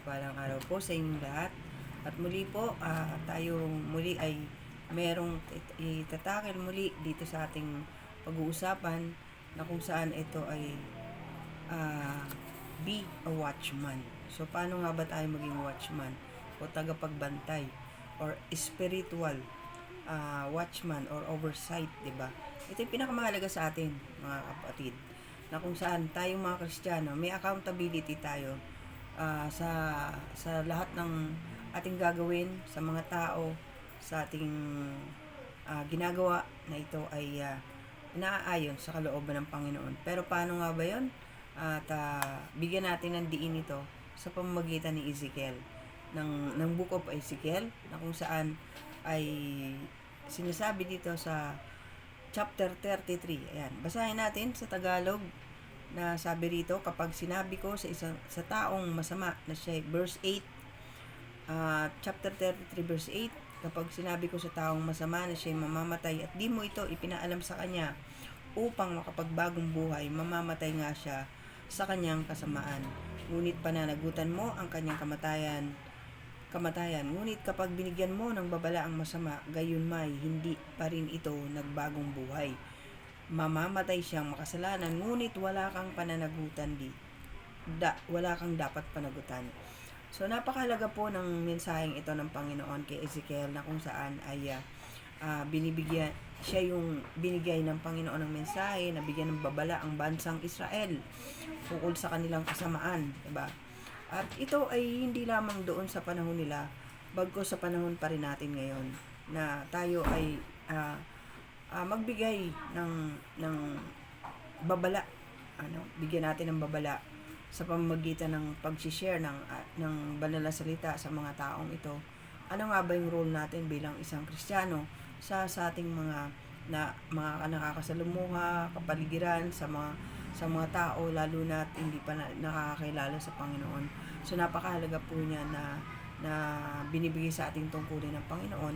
mapagpalang araw po sa inyong lahat. At muli po, tayo muli ay merong itatakil muli dito sa ating pag-uusapan na kung saan ito ay be a watchman. So, paano nga ba tayo maging watchman o tagapagbantay or spiritual watchman or oversight, di ba? Ito yung pinakamahalaga sa atin, mga kapatid, na kung saan tayong mga Kristiyano, may accountability tayo sa lahat ng ating gagawin, sa mga tao, sa ating ginagawa na ito ay naaayon sa kalooban ng Panginoon. Pero paano nga ba yun? At bigyan natin ng diin ito sa pamamagitan ni Ezekiel, ng Book of Ezekiel, na kung saan ay sinasabi dito sa chapter 33. Ayan, basahin natin sa Tagalog na sabi rito, kapag sinabi ko sa taong masama na siya, verse 8, chapter 33 verse 8, kapag sinabi ko sa taong masama na siya mamamatay at di mo ito ipinaalam sa kanya upang makapagbagong buhay, mamamatay nga siya sa kanyang kasamaan. Ngunit pananagutan mo ang kanyang kamatayan. Ngunit kapag binigyan mo ng babala ang masama, gayon may hindi pa rin ito nagbagong buhay. Mamamatay siyang makasalanan, ngunit wala kang pananagutan wala kang dapat panagutan. So, napakahalaga po ng mensaheng ito ng Panginoon kay Ezekiel, na kung saan ay binibigyan siya yung binigay ng Panginoon ng mensahe na bigyan ng babala ang bansang Israel tungkol sa kanilang kasamaan, diba? At ito ay hindi lamang doon sa panahon nila, bagkus sa panahon pa rin natin ngayon, na tayo ay magbigay ng babala, bigyan natin ng babala sa pamamagitan ng pag-share ng banal na salita sa mga taong ito. Ano nga ba yung role natin bilang isang Kristiyano sa ating mga nakakasalumuha, kapaligiran, sa mga tao, lalo na hindi pa nakakakilala sa Panginoon. So, napakahalaga po niya na binibigay sa ating tungkulin ng Panginoon,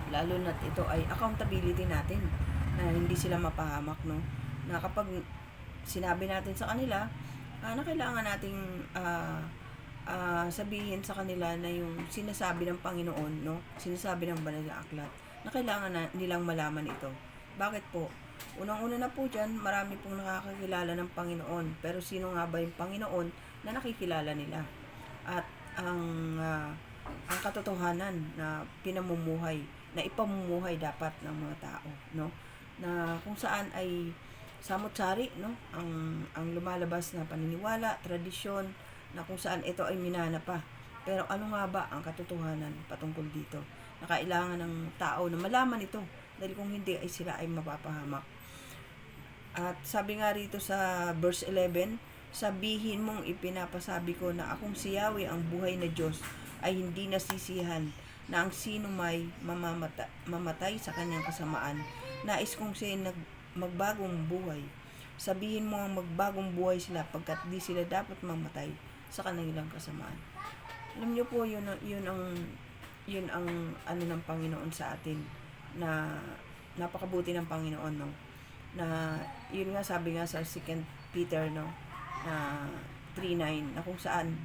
lalo na ito ay accountability natin, na hindi sila mapahamak, no? Na kapag sinabi natin sa kanila na kailangan nating sabihin sa kanila na yung sinasabi ng Panginoon, no? Sinasabi ng banal na aklat, na kailangan nilang malaman ito. Bakit po? Unang-una na po dyan, marami pong nakakakilala ng Panginoon. Pero sino nga ba yung Panginoon na nakikilala nila? At ang katotohanan na pinamumuhay, na ipamumuhay dapat ng mga tao, no? Na kung saan ay samot-sari, no? Ang lumalabas na paniniwala, tradisyon, na kung saan ito ay minana pa. Pero ano nga ba ang katotohanan patungkol dito? Na kailangan ng tao na malaman ito, dahil kung hindi ay sila ay mapapahamak. At sabi nga rito sa verse 11, sabihin mong ipinapasabi ko na akong si Yahweh ang buhay na Diyos, ay hindi nasisihan na ang sino may mamatay sa kanyang kasamaan. Nais kong siya magbagong buhay. Sabihin mo ang magbagong buhay sila, pagkat di sila dapat mamatay sa kanilang kasamaan. Alam niyo po, yun ang ano ng Panginoon sa atin, na napakabuti ng Panginoon, no? Na yun nga, sabi nga sa 2 Peter, no, na 3:9, na kung saan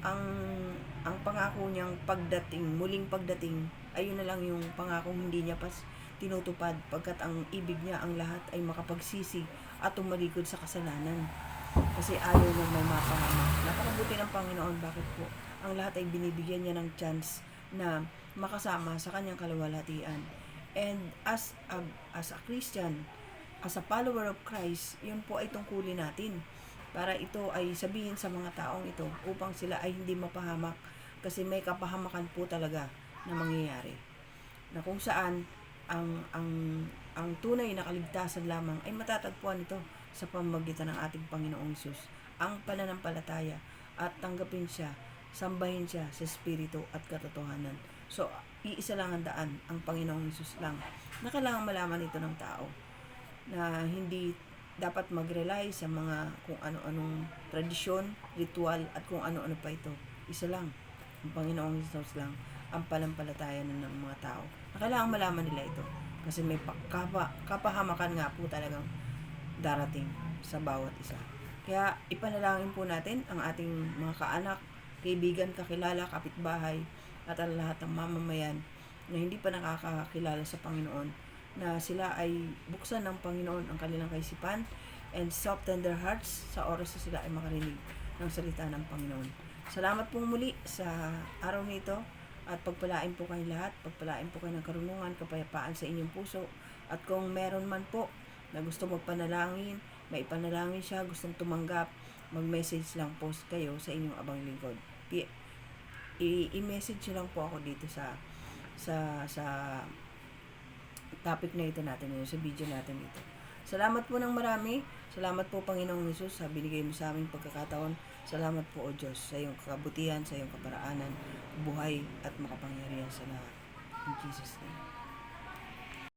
ang pangako niyang muling pagdating, ayun na lang yung pangako hindi niya pas tinutupad, pagkat ang ibig niya ang lahat ay makapagsisi at tumalikod sa kasalanan, kasi ayaw niyang may mapahamak. Napakabuti ng Panginoon. Bakit po? Ang lahat ay binibigyan niya ng chance na makasama sa kanyang kaluwalhatian. And as a Christian, as a follower of Christ, yun po ay tungkulin natin, para ito ay sabihin sa mga taong ito upang sila ay hindi mapahamak, kasi may kapahamakan po talaga na mangyayari, na kung saan ang tunay na kaligtasan lamang ay matatagpuan ito sa pamamagitan ng ating Panginoong Hesus, ang pananampalataya, at tanggapin siya, sambahin siya sa espiritu at katotohanan. So, iisa lang ang daan, ang Panginoong Hesus lang, na kailangan malaman ito ng tao, na hindi dapat mag-rely sa mga kung ano-anong tradisyon, ritual, at kung ano-ano pa ito. Isa lang, ang Panginoong Hesus lang ang panampalataya ng mga tao, na kailangan malaman nila ito, kasi may kapahamakan nga po talagang darating sa bawat isa. Kaya ipanalangin po natin ang ating mga kaanak kaibigan, kakilala, kapitbahay, at ang lahat ng mamamayan na hindi pa nakakakilala sa Panginoon, na sila ay buksan ng Panginoon ang kanilang kaisipan and soften their hearts sa oras na sila ay makarinig ng salita ng Panginoon. Salamat po muli sa araw nito at pagpalain po kayo lahat, pagpalain po kayo ng karunungan, kapayapaan sa inyong puso. At kung meron man po na gusto magpanalangin, may ipanalangin siya, gustong tumanggap, mag-message lang po kayo sa inyong abang lingkod. I-message nyo lang po ako dito sa topic na ito natin, sa video natin ito. Salamat po ng marami. Salamat po, Panginoong Hesus, sa binigay mo sa aming pagkakataon. Salamat po, O Diyos, sa iyong kabutihan, sa iyong kaparaanan, buhay at makapangyarihan sa lahat. In Jesus' name.